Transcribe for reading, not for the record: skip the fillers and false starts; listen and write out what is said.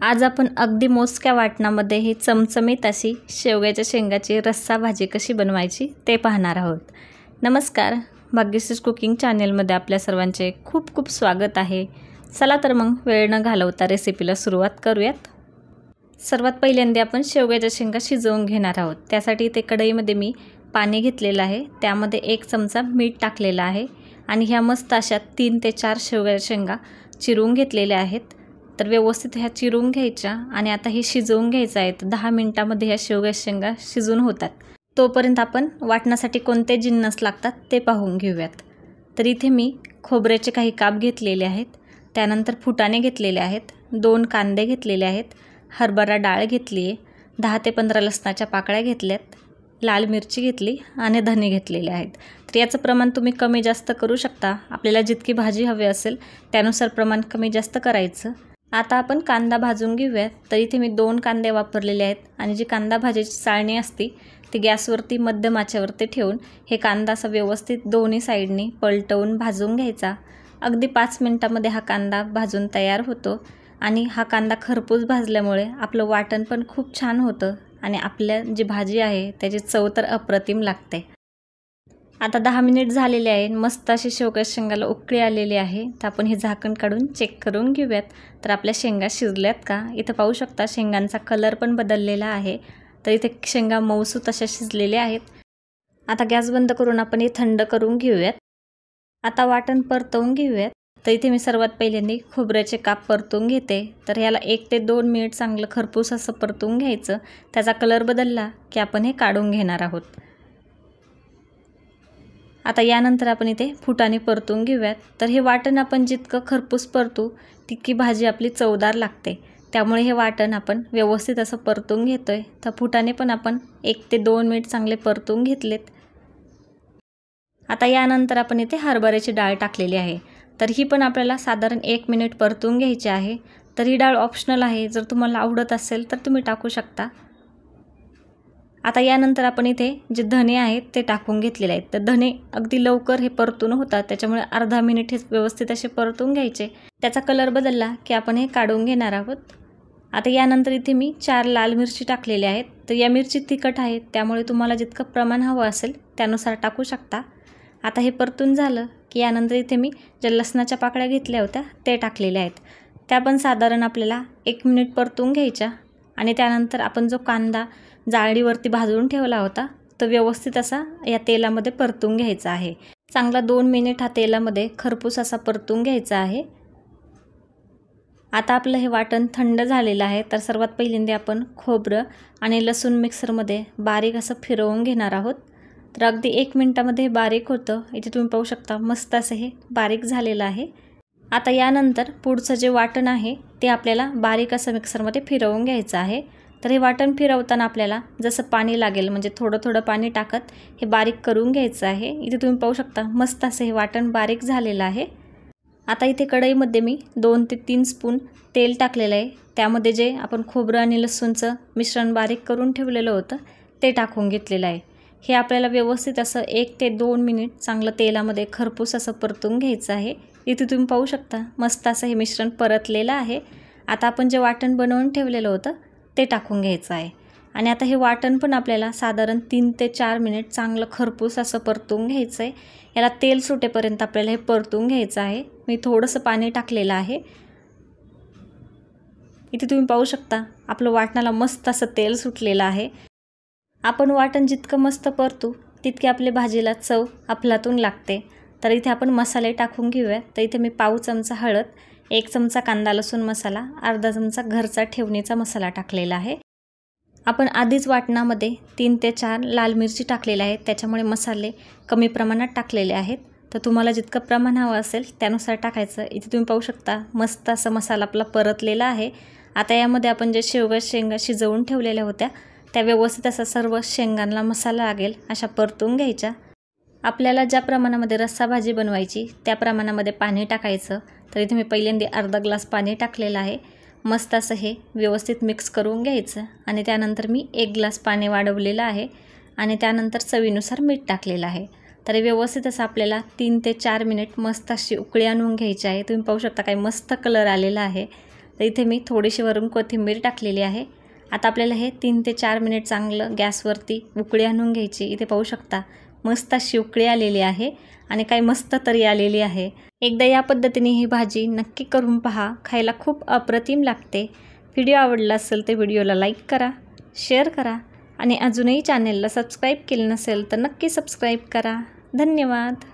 आज आपण अगदी मोजक्या वाटणामध्ये ही चमचमीत अशी शेवग्याच्या शेंगाची रस्सा भाजी कशी बनवायची ते पाहणार आहोत। नमस्कार, भाग्यश्री कुकिंग चॅनलमध्ये आपल्या सर्वांचे खूप खूप स्वागत आहे। चला तर मग वेळ न घालवता रेसिपीला सुरुवात करूयात। सर्वात पहिल्यांदा आपण शेवग्याच्या शेंगा शिजवून घेणार आहोत। त्यासाठी इथे कढईमध्ये मी पाणी घेतलेलं आहे, त्यामध्ये 1 चमचा मीठ टाकलेलं आहे आणि ह्या मस्त अशा 3 ते 4 शेवग्याच्या शेंगा चिरून घेतलेल्या आहेत। तर व्यवस्थित ह्या चिरून घ्यायच्या आणि आता हे शिजवून घ्यायचं आहे। 10 मिनिटांमध्ये ह्या शेवग्याच्या शेंगा शिजून होतात। तोपर्यंत आपण वाटण्यासाठी कोणते जिन्नस लागतात ते पाहून घेऊयात। तर इथे मी खोबऱ्याचे काही काप घेतलेले आहेत, त्यानंतर फुटाणे घेतलेले आहेत, 2 कांदे घेतलेले आहेत, हरभरा डाळ घेतली आहे, 10 ते 15 लसणाच्या पाकळ्या घेतल्यात, लाल मिरची घेतली आणि धने घेतलेले आहेत। तर याचं प्रमाण तुम्ही कमी जास्त करू शकता, आपल्याला जितकी भाजी हवी असेल त्यानुसार प्रमाण कमी जास्त करायचं। आता आपण कांदा भाजून घेऊयात। तर इथे मी 2 कांदे वापरलेले आहेत आणि जी कांदा भाजीची चाळणी असते ती गॅसवरती मध्यम आचेवरती ठेवून हे कांदा असा व्यवस्थित दोन्ही साईडनी पलटवून भाजून घ्यायचा। अगदी 5 मिनिटांमध्ये हा कांदा भाजून तयार होतो आणि हा कांदा खरपूस भाजल्यामुळे आपलं वाटण पण खूप छान होतं आणि आपल्या जी भाजी आहे त्याची चव तर अप्रतिम लागते। आता 10 मिनिट झालेले आहे, मस्त अशी शेवग्याच्या शेंगाला उकळी आलेली आहे। तर आपण हे झाकण काढून चेक करून घेऊयात तर आपल्या शेंगा शिजल्यात का। इथं पाहू शकता शेंगांचा कलर पण बदललेला आहे। तर इथे शेंगा मऊसूत अशा शिजलेल्या आहेत। आता गॅस बंद करून आपण हे थंड करून घेऊयात। आता वाटण परतवून घेऊयात। तर इथे मी सर्वात पहिल्यांदा खोबऱ्याचे काप परतून घेते। तर ह्याला 1 ते 2 मिनिट चांगलं खरपूस असं परतून घ्यायचं। त्याचा कलर बदलला की आपण हे काढून घेणार आहोत। आता यानंतर आपण इथे फुटाणे परतून घेऊयात। तर हे वाटण आपण जितकं खरपूस परतू तितकी भाजी आपली चवदार लागते, त्यामुळे हे वाटण आपण व्यवस्थित असं परतून घेतोय। तर फुटाणे पण आपण 1 ते 2 मिनिट चांगले परतून घेतलेत। आता यानंतर आपण इथे हरभऱ्याची डाळ टाकलेली आहे। तर ही पण आपल्याला साधारण 1 मिनिट परतून घ्यायची आहे। तर ही डाळ ऑप्शनल आहे, जर तुम्हाला आवडत असेल तर तुम्ही टाकू शकता। आता यानंतर आपण इथे जे धने आहेत ते टाकून घेतलेले आहेत। तर धने अगदी लवकर हे परतून होतात, त्याच्यामुळे अर्धा मिनिट हे व्यवस्थित असे परतून घ्यायचे। त्याचा कलर बदलला की आपण हे काढून घेणार आहोत। आता यानंतर इथे मी 4 लाल मिरची टाकलेल्या आहेत। तर या मिरची तिखट आहेत, त्यामुळे तुम्हाला जितकं प्रमाण हवं असेल त्यानुसार टाकू शकता। आता हे परतून झालं की यानंतर इथे मी ज्या लसणाच्या पाकळ्या घेतल्या होत्या ते टाकलेल्या आहेत। त्या पण साधारण आपल्याला 1 मिनिट परतून घ्यायच्या आणि त्यानंतर आपण जो कांदा जाळीवरती भाजून ठेवला होता तो व्यवस्थित असा या तेलामध्ये परतून घ्यायचा आहे। चांगला 2 मिनिट हा तेलामध्ये खरपूस असा परतून घ्यायचा आहे। आता आपलं हे वाटण थंड झालेलं आहे। तर सर्वात पहिल्यांदा आपण खोबरं आणि लसूण मिक्सरमध्ये बारीक असं फिरवून घेणार आहोत। तर अगदी 1 मिनिटामध्ये हे बारीक होतं। इथे तुम्ही पाहू शकता मस्त असं हे बारीक झालेलं आहे। आता यानंतर पुढचं जे वाटण आहे ते आपल्याला बारीक असं मिक्सरमध्ये फिरवून घ्यायचं आहे। तर हे वाटण फिरवताना आपल्याला जसं पाणी लागेल म्हणजे थोडं थोडं पाणी टाकत हे बारीक करून घ्यायचं आहे। इथे तुम्ही पाहू शकता मस्त असं हे वाटण बारीक झालेलं आहे। आता इथे कढईमध्ये मी 2 ते 3 स्पून तेल टाकलेलं आहे। त्यामध्ये जे आपण खोबरं आणि लसूणचं मिश्रण बारीक करून ठेवलेलं होतं ते टाकून घेतलेलं आहे। हे आपल्याला व्यवस्थित असं 1 ते 2 मिनिट चांगलं तेलामध्ये खरपूस असं परतून घ्यायचं आहे। इथे तुम्ही पाहू शकता मस्त असं हे मिश्रण परतलेलं आहे। आता आपण जे वाटण बनवून ठेवलेलं होतं ते टाकून घ्यायचं आहे आणि आता हे वाटण पण आपल्याला साधारण 3 ते 4 मिनिट चांगलं खरपूस असं परतून घ्यायचं आहे। याला तेल सुटेपर्यंत आपल्याला हे परतून घ्यायचं आहे। मी थोडंसं पाणी टाकलेलं आहे। इथे तुम्ही पाहू शकता आपलं वाटणाला मस्त असं तेल सुटलेलं आहे। आपण वाटण जितकं मस्त परतू तितकी आपल्या भाजीला चव अफलातून लागते। तर इथे आपण मसाले टाकून घेऊया। तर इथे मी पाव चमचा हळद, 1 चमचा कांदा लसूण मसाला, अर्धा चमचा घरचा ठेवणीचा मसाला टाकलेला आहे। आपण आधीच वाटणामध्ये 3 ते 4 लाल मिरची टाकलेल्या आहेत, त्याच्यामुळे मसाले कमी प्रमाणात टाकलेले आहेत। तर तुम्हाला जितकं प्रमाण हवं असेल त्यानुसार टाकायचं। इथे तुम्ही पाहू शकता मस्त असा मसाला आपला परतलेला आहे। आता यामध्ये आपण जे शेवग्याच्या शेंगा शिजवून ठेवलेल्या होत्या त्या व्यवस्थित असा सर्व शेंगांना मसाला लागेल अशा परतून घ्यायच्या। आपल्याला ज्या प्रमाणामध्ये रस्सा भाजी बनवायची त्या प्रमाणामध्ये पाणी टाकायचं। तर इथे मी पहिल्यांदा अर्धा ग्लास पाणी टाकलेलं आहे। मस्त असं हे व्यवस्थित मिक्स करून घ्यायचं आणि त्यानंतर मी 1 ग्लास पाणी वाढवलेलं आहे आणि त्यानंतर चवीनुसार मीठ टाकलेलं आहे। तर व्यवस्थित असं आपल्याला 3 ते 4 मिनिट मस्त अशी उकळी आणून घ्यायची आहे। तुम्ही पाहू शकता काय मस्त कलर आलेला आहे। तर इथे मी थोडीशी वरून कोथिंबीर टाकलेली आहे। आता आपल्याला हे 3 ते 4 मिनिट चांगलं गॅसवरती उकळी आणून घ्यायची। इथे पाहू शकता मस्त अशी उकळी आलेली आहे आणि काय मस्त तरी आलेली आहे। एकदा या पद्धतीने ही भाजी नक्की करून पहा, खायला खूप अप्रतिम लागते। व्हिडिओ आवडला असेल तर व्हिडिओला लाईक करा, शेअर करा आणि अजूनही चॅनेलला सबस्क्राईब केलं नसेल तर नक्की सबस्क्राईब करा। धन्यवाद।